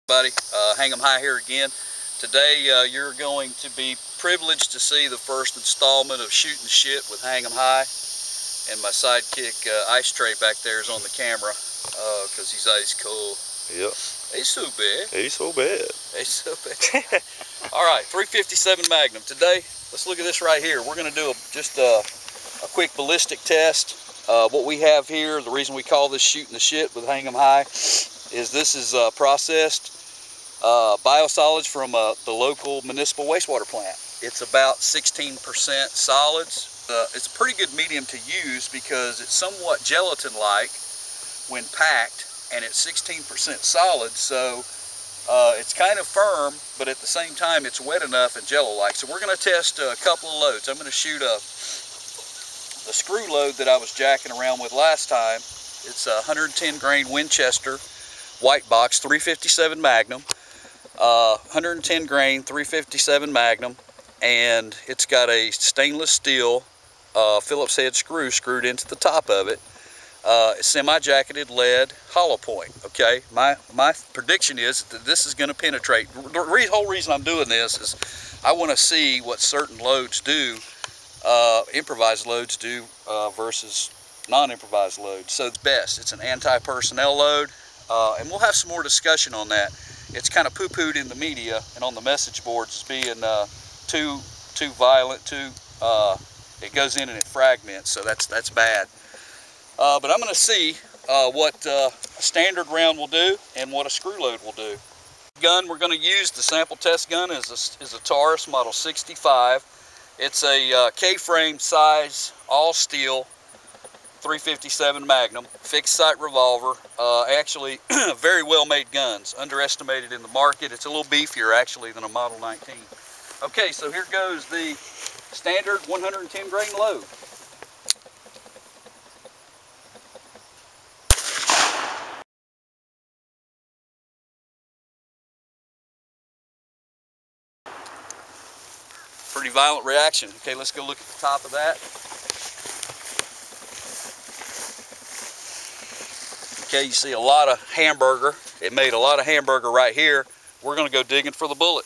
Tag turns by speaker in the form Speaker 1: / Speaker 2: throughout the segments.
Speaker 1: Buddy, Hang 'em High here again. Today you're going to be privileged to see the first installment of Shootin' the Shit with Hang 'em High, and my sidekick Ice Tray back there is on the camera because he's ice cold.
Speaker 2: Yep.
Speaker 1: He's so bad.
Speaker 2: He's so bad.
Speaker 1: He's so bad. All right, 357 Magnum. Today, let's look at this right here. We're going to do just a quick ballistic test. What we have here, the reason we call this Shootin' the Shit with Hang 'em High, is this is processed biosolids from the local municipal wastewater plant. It's about 16% solids. It's a pretty good medium to use because it's somewhat gelatin-like when packed, and it's 16% solid, so it's kind of firm, but at the same time it's wet enough and jello-like. So we're going to test a couple of loads. I'm going to shoot the screw load that I was jacking around with last time. It's a 110 grain Winchester white box 357 Magnum, 110 grain 357 Magnum, and it's got a stainless steel Phillips head screw screwed into the top of it. Semi-jacketed lead hollow point. Okay, my prediction is that this is going to penetrate. The whole reason I'm doing this is I want to see what certain loads do, improvised loads do versus non-improvised loads. So the best, it's an anti-personnel load, and we'll have some more discussion on that. It's kind of poo-pooed in the media and on the message boards as being too violent, it goes in and it fragments, so that's bad. But I'm going to see what a standard round will do and what a screw load will do. Gun we're going to use, the sample test gun, is a Taurus Model 65. It's a K-frame size, all steel, 357 Magnum, fixed sight revolver. Actually, very well made guns, underestimated in the market. It's a little beefier actually than a Model 19. Okay, so here goes the standard 110 grain load. Pretty violent reaction. Okay, let's go look at the top of that. Okay, you see a lot of hamburger. It made a lot of hamburger right here. We're going to go digging for the bullet.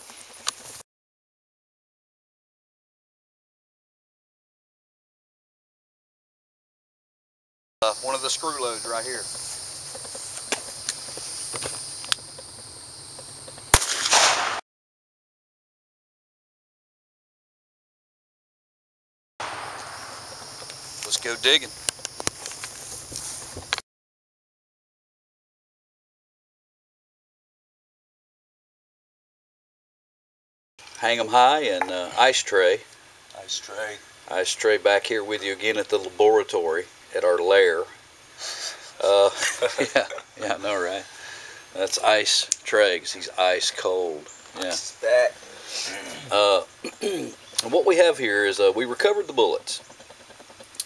Speaker 1: One of the screw loads right here. Let's go digging. Hang 'em High and Ice Tray. Ice Tray back here with you again at the laboratory, at our lair. Yeah, I know, right? That's Ice Tray because he's ice cold. Yeah. What we have here is we recovered the bullets,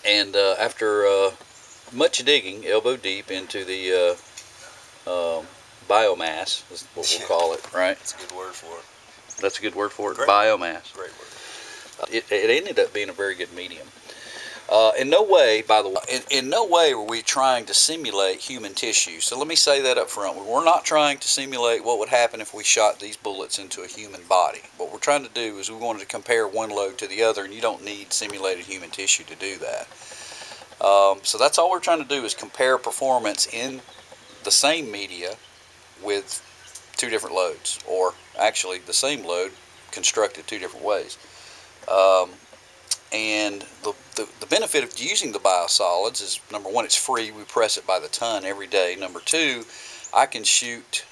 Speaker 1: and after much digging, elbow deep into the biomass, is what we'll call it, right?
Speaker 2: That's a good word for it.
Speaker 1: That's a good word for it.
Speaker 2: Great.
Speaker 1: Biomass.
Speaker 2: Great word.
Speaker 1: It ended up being a very good medium. In no way, by the way, in no way were we trying to simulate human tissue. So let me say that up front. We're not trying to simulate what would happen if we shot these bullets into a human body. What we're trying to do is we wanted to compare one load to the other, and you don't need simulated human tissue to do that. So that's all we're trying to do, is compare performance in the same media with two different loads, or actually the same load constructed two different ways. And the benefit of using the biosolids is, number one, it's free. We press it by the ton every day. Number two, I can shoot,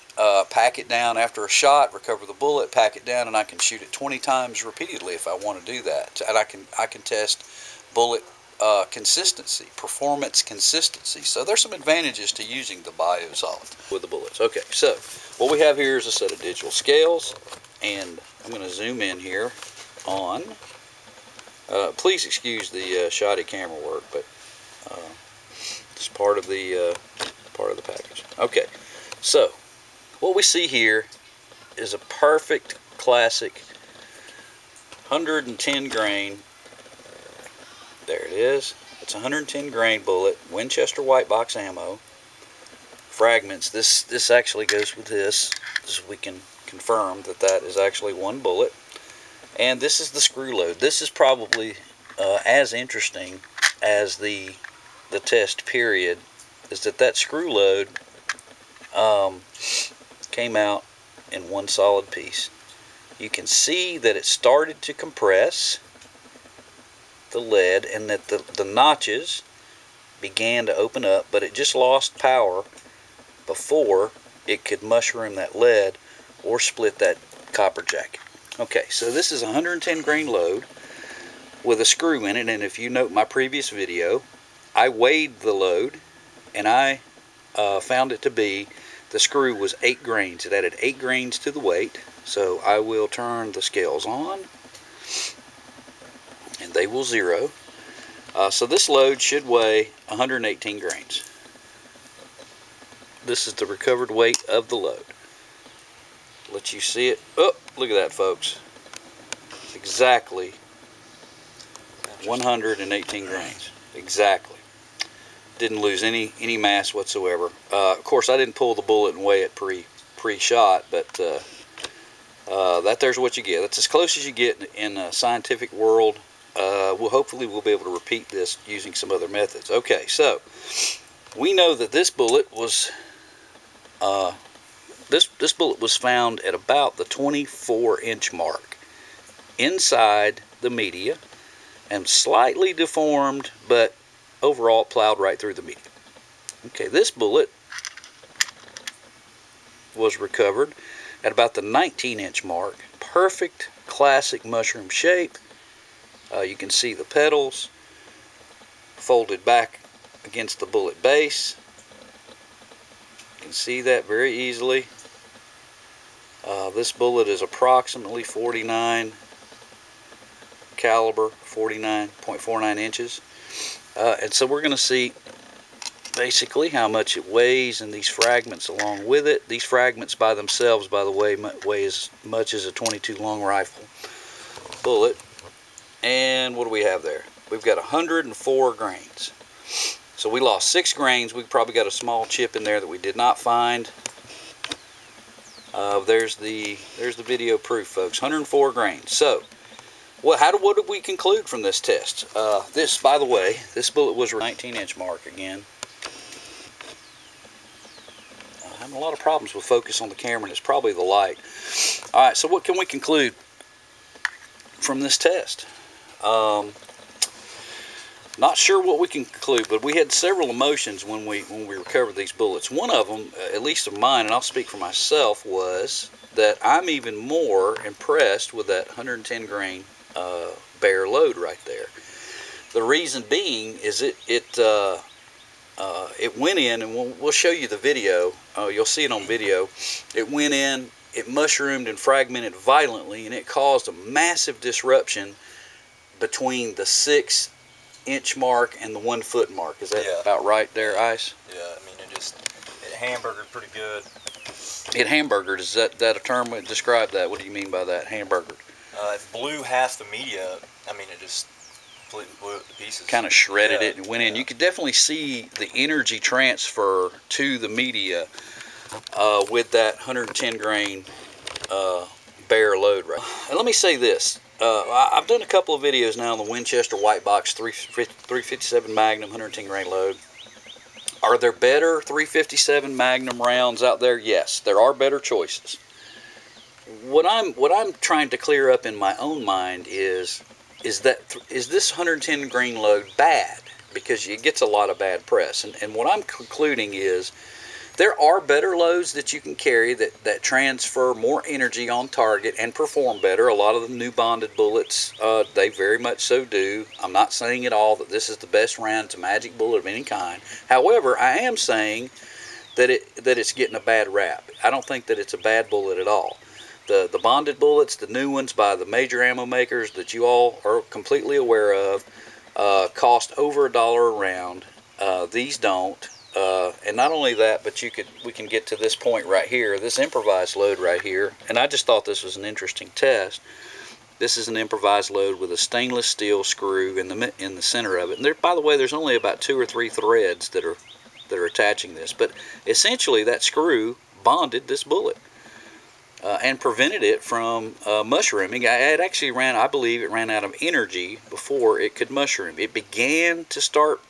Speaker 1: pack it down after a shot, recover the bullet, pack it down, and I can shoot it 20 times repeatedly if I want to do that. And I can test bullet consistency, performance consistency. So there's some advantages to using the biosolid with the bullets. Okay, so what we have here is a set of digital scales, and I'm going to zoom in here on. Please excuse the shoddy camera work, but it's part of the package. Okay, so what we see here is a perfect classic 110 grain. There it is. It's a 110 grain bullet, Winchester white box ammo, fragments. This actually goes with this, so we can confirm that that is actually one bullet. And this is the screw load. This is probably as interesting as the test period, is that screw load came out in one solid piece. You can see that it started to compress the lead, and that the notches began to open up, but it just lost power before it could mushroom that lead or split that copper jacket. Okay, so this is a 110 grain load with a screw in it, and if you note my previous video, I weighed the load, and I found it to be, the screw was 8 grains. It added 8 grains to the weight. So I will turn the scales on, and they will zero. So this load should weigh 118 grains. This is the recovered weight of the load. Let you see it. Oh, look at that, folks. It's exactly 118 grains. Exactly. Didn't lose any mass whatsoever. Of course, I didn't pull the bullet and weigh it pre-shot, but that there's what you get. That's as close as you get in a scientific world. Hopefully we'll be able to repeat this using some other methods. Okay, so we know that this bullet was this bullet was found at about the 24-inch mark inside the media, and slightly deformed, but overall it plowed right through the media. Okay, this bullet was recovered at about the 19-inch mark. Perfect classic mushroom shape. You can see the petals folded back against the bullet base. You can see that very easily. This bullet is approximately 49 caliber, 49.49 inches. And so we're going to see basically how much it weighs and these fragments along with it. These fragments by themselves, by the way, weigh as much as a .22 long rifle bullet. And what do we have there? We've got 104 grains. So we lost 6 grains. We probably got a small chip in there that we did not find. There's the video proof, folks. 104 grains. So what did we conclude from this test? This, by the way, this bullet was a 19-inch mark again. I'm having a lot of problems with focus on the camera, and it's probably the light. All right, so what can we conclude from this test? Not sure what we can conclude, but we had several emotions when we recovered these bullets. One of them, at least of mine, and I'll speak for myself, was that I'm even more impressed with that 110 grain bare load right there. The reason being is it went in, and we'll show you the video. You'll see it on video. It went in, it mushroomed and fragmented violently, and it caused a massive disruption between the 6-inch mark and the 1-foot mark. Is that about right there, Ice?
Speaker 2: Yeah, I mean, it hamburgered pretty good.
Speaker 1: It hamburgered. Is that a term that describe that? What do you mean by that, hamburgered?
Speaker 2: It blew half the media. I mean, it just completely blew it to pieces.
Speaker 1: Kind of shredded it and went in. You could definitely see the energy transfer to the media with that 110 grain bare load. Right. And let me say this. I've done a couple of videos now on the Winchester White Box 357 Magnum 110 grain load. Are there better 357 Magnum rounds out there? Yes, there are better choices. What I'm trying to clear up in my own mind is this 110 grain load bad? Because it gets a lot of bad press. And what I'm concluding is there are better loads that you can carry that transfer more energy on target and perform better. A lot of the new bonded bullets, they very much so do. I'm not saying at all that this is the best round. It's a magic bullet of any kind. However, I am saying that it's getting a bad rap. I don't think that it's a bad bullet at all. The bonded bullets, the new ones by the major ammo makers that you all are completely aware of, cost over $1 a round. These don't. And not only that, but we can get to this point right here, this improvised load right here. And I just thought this was an interesting test. This is an improvised load with a stainless steel screw in the center of it. And there, by the way, there's only about 2 or 3 threads that are that are attaching this. But essentially, that screw bonded this bullet and prevented it from mushrooming. It actually ran, I believe, it ran out of energy before it could mushroom. It began to start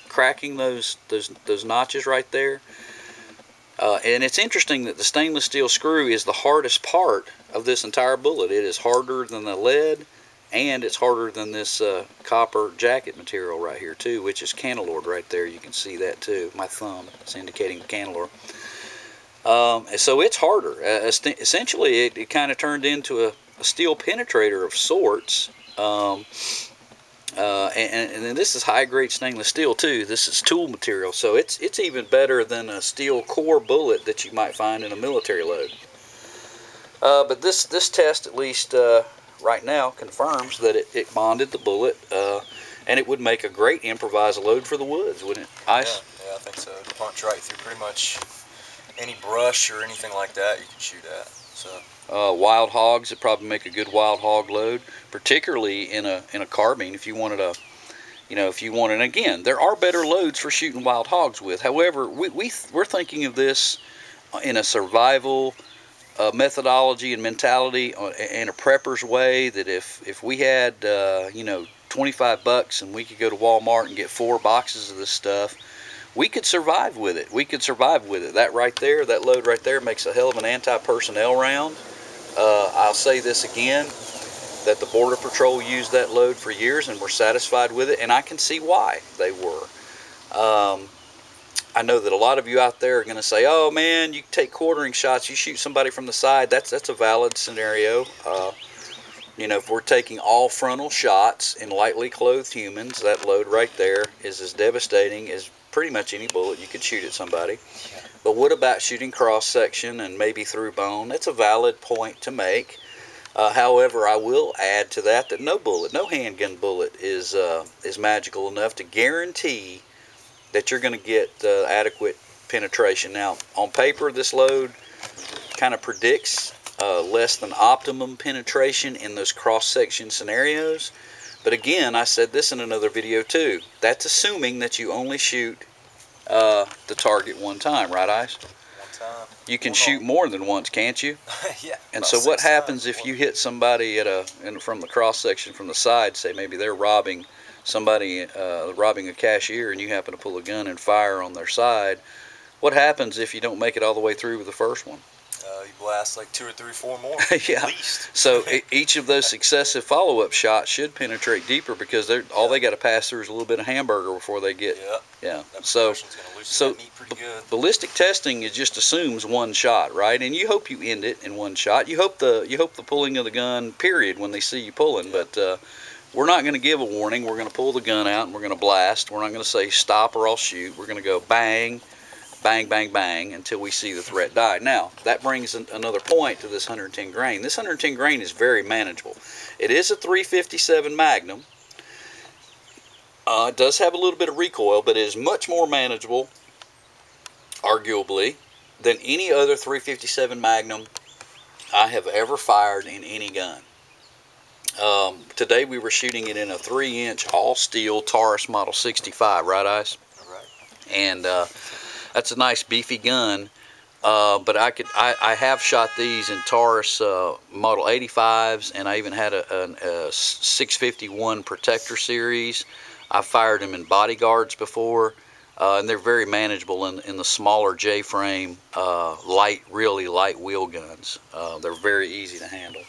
Speaker 1: cracking those notches right there. And it's interesting that the stainless steel screw is the hardest part of this entire bullet. It is harder than the lead, and it's harder than this copper jacket material right here too, which is cantelored right there. You can see that too. My thumb is indicating cantelor. So it's harder. Essentially, it kind of turned into a steel penetrator of sorts. And then this is high-grade stainless steel too. This is tool material, so it's even better than a steel core bullet that you might find in a military load. But this test, at least right now, confirms that it bonded the bullet, and it would make a great improvised load for the woods, wouldn't it, Ice?
Speaker 2: Yeah, I think so. It'd punch right through pretty much any brush or anything like that you can shoot at. So.
Speaker 1: Wild hogs, it'd probably make a good wild hog load, particularly in a carbine. If you wanted a, if you wanted, again, there are better loads for shooting wild hogs with. However, we're thinking of this in a survival methodology and mentality, in a prepper's way. That if we had, $25 and we could go to Walmart and get 4 boxes of this stuff, we could survive with it. We could survive with it. That right there, that load right there, makes a hell of an anti-personnel round. I'll say this again, that the Border Patrol used that load for years and were satisfied with it, and I can see why they were. I know that a lot of you out there are going to say, oh man, you take quartering shots, you shoot somebody from the side. That's a valid scenario. If we're taking all frontal shots in lightly clothed humans, that load right there is as devastating as pretty much any bullet you could shoot at somebody. But what about shooting cross-section and maybe through bone? That's a valid point to make. However, I will add to that no handgun bullet is magical enough to guarantee that you're going to get adequate penetration. Now, on paper, this load kind of predicts less than optimum penetration in those cross-section scenarios. But again, I said this in another video too. That's assuming that you only shoot the target one time, right, Ice?
Speaker 2: One time.
Speaker 1: You can shoot more than once, can't you?
Speaker 2: Yeah.
Speaker 1: And so what happens if you hit somebody from the cross section from the side? Say maybe they're robbing somebody, robbing a cashier, and you happen to pull a gun and fire on their side. What happens if you don't make it all the way through with the first one?
Speaker 2: You blast like 2 or 3 or 4 more,
Speaker 1: yeah.
Speaker 2: At least.
Speaker 1: So each of those successive follow-up shots should penetrate deeper, because all they got to pass through is a little bit of hamburger before they get. Yeah. So ballistic testing, it just assumes one shot, right? And you hope you end it in one shot. You hope the pulling of the gun, period, when they see you pulling. But we're not going to give a warning. We're going to pull the gun out and we're going to blast. We're not going to say stop or I'll shoot. We're going to go bang, bang, bang, bang until we see the threat die. Now, that brings another point to this 110 grain. This 110 grain is very manageable. It is a 357 Magnum. It does have a little bit of recoil, but it is much more manageable, arguably, than any other 357 Magnum I have ever fired in any gun. Today we were shooting it in a 3-inch all-steel Taurus Model 65, right, Ice?
Speaker 2: Right.
Speaker 1: And that's a nice beefy gun. But I have shot these in Taurus Model 85s, and I even had a 651 Protector series. I fired them in bodyguards before, and they're very manageable in the smaller J-frame, really light wheel guns. They're very easy to handle.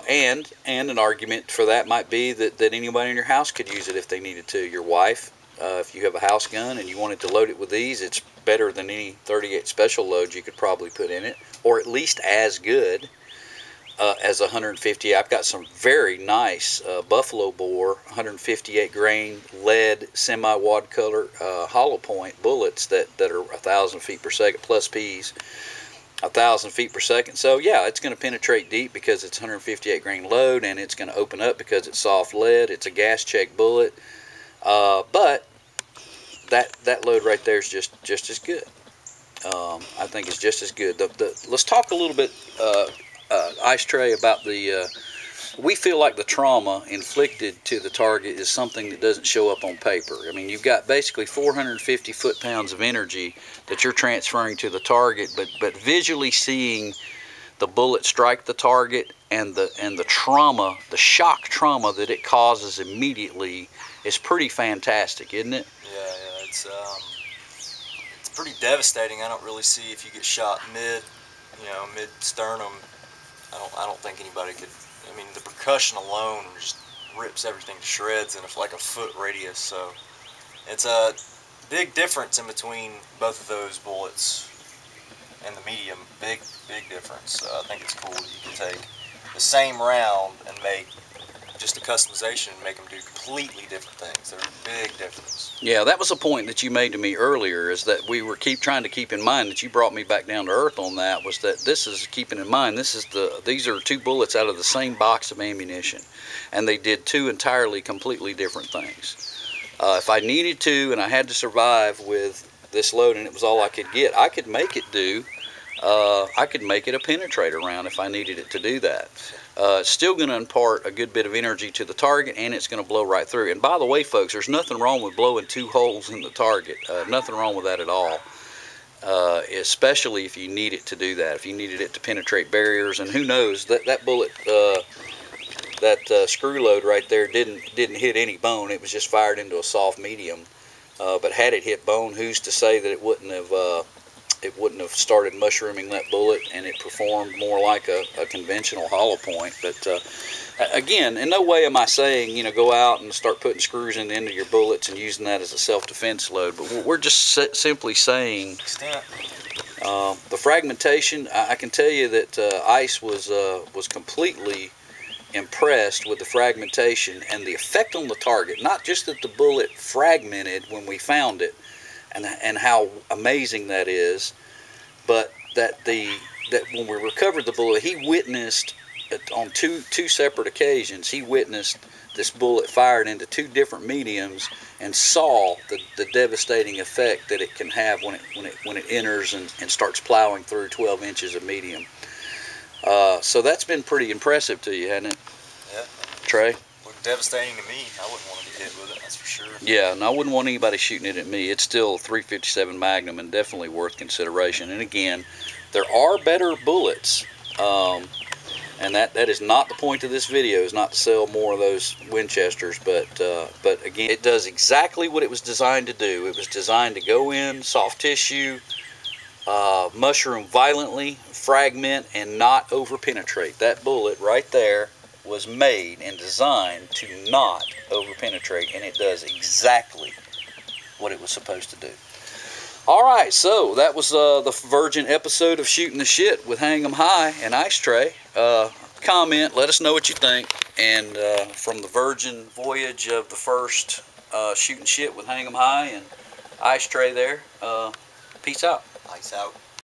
Speaker 1: And an argument for that might be that anybody in your house could use it if they needed to. Your wife, if you have a house gun and you wanted to load it with these, it's better than any 38 special load you could probably put in it, or at least as good as 150. I've got some very nice buffalo bore 158 grain lead semi-wad color hollow point bullets that are 1,000 feet per second plus Ps. 1,000 feet per second. So yeah, it's going to penetrate deep because it's 158 grain load, and it's going to open up because it's soft lead. It's a gas check bullet, but that load right there is just as good. I think it's just as good. Let's talk a little bit, Ice Tray, about the we feel like the trauma inflicted to the target is something that doesn't show up on paper. I mean, you've got basically 450 foot-pounds of energy that you're transferring to the target, but visually seeing the bullet strike the target and the trauma, the shock trauma that it causes immediately is pretty fantastic, isn't it?
Speaker 2: Yeah, it's pretty devastating. I don't really see, if you get shot mid sternum, I don't think anybody could. I mean, the percussion alone just rips everything to shreds in like a foot radius. So it's a big difference in between both of those bullets and the medium. Big difference. I think it's cool that you can take the same round and make just a customization and make them do completely different things. There's a big difference.
Speaker 1: Yeah, that was a point that you made to me earlier, is that we were trying to keep in mind, that you brought me back down to earth on that, was that this is, keeping in mind, these are two bullets out of the same box of ammunition, and they did two entirely completely different things. If I needed to and I had to survive with this load and it was all I could get, I could make it do, I could make it a penetrator round if I needed it to do that. It's still going to impart a good bit of energy to the target, and it's going to blow right through. And by the way, folks, there's nothing wrong with blowing two holes in the target. Nothing wrong with that at all, especially if you need it to do that, if you needed it to penetrate barriers. And who knows, that bullet, that screw load right there didn't hit any bone. It was just fired into a soft medium. But had it hit bone, who's to say that it wouldn't have started mushrooming that bullet, and it performed more like a conventional hollow point. But again, in no way am I saying, go out and start putting screws in the end of your bullets and using that as a self-defense load. But we're just simply saying the fragmentation. I can tell you that Ice was completely impressed with the fragmentation and the effect on the target. Not just that the bullet fragmented when we found it, and how amazing that is, but that when we recovered the bullet, he witnessed on two separate occasions, he witnessed this bullet fired into two different mediums and saw the devastating effect that it can have when it enters and starts plowing through 12 inches of medium. So that's been pretty impressive to you, hasn't it?
Speaker 2: Yeah.
Speaker 1: Trey?
Speaker 2: Devastating to me. I wouldn't want to be hit with it, that's for sure.
Speaker 1: Yeah, and I wouldn't want anybody shooting it at me. It's still a 357 Magnum and definitely worth consideration. And again, there are better bullets, and that is not the point of this video, is not to sell more of those Winchesters, but again, it does exactly what it was designed to do. It was designed to go in, soft tissue, mushroom violently, fragment, and not over penetrate. That bullet right there was made and designed to not over penetrate, and it does exactly what it was supposed to do. Alright, so that was the virgin episode of Shooting the Shit with Hang 'em High and Ice Tray. Comment, let us know what you think, and from the virgin voyage of the first Shooting Shit with Hang 'em High and Ice Tray there, peace out.
Speaker 2: Ice out.